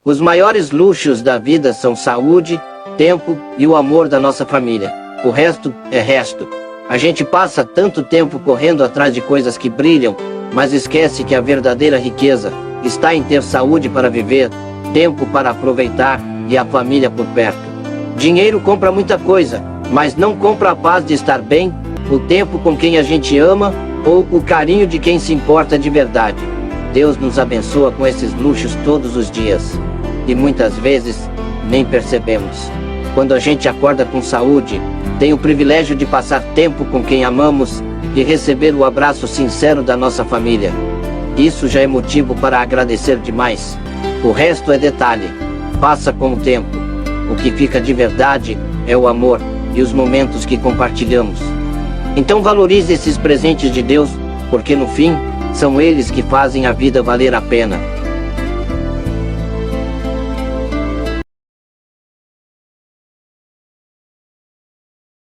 Os maiores luxos da vida são saúde, tempo e o amor da nossa família. O resto é resto. A gente passa tanto tempo correndo atrás de coisas que brilham, mas esquece que a verdadeira riqueza está em ter saúde para viver, tempo para aproveitar e a família por perto. Dinheiro compra muita coisa, mas não compra a paz de estar bem, o tempo com quem a gente ama ou o carinho de quem se importa de verdade. Deus nos abençoa com esses luxos todos os dias. E muitas vezes nem percebemos. Quando a gente acorda com saúde, tem o privilégio de passar tempo com quem amamos e receber o abraço sincero da nossa família. Isso já é motivo para agradecer demais. O resto é detalhe. Passa com o tempo. O que fica de verdade é o amor e os momentos que compartilhamos. Então valorize esses presentes de Deus, porque no fim, são eles que fazem a vida valer a pena.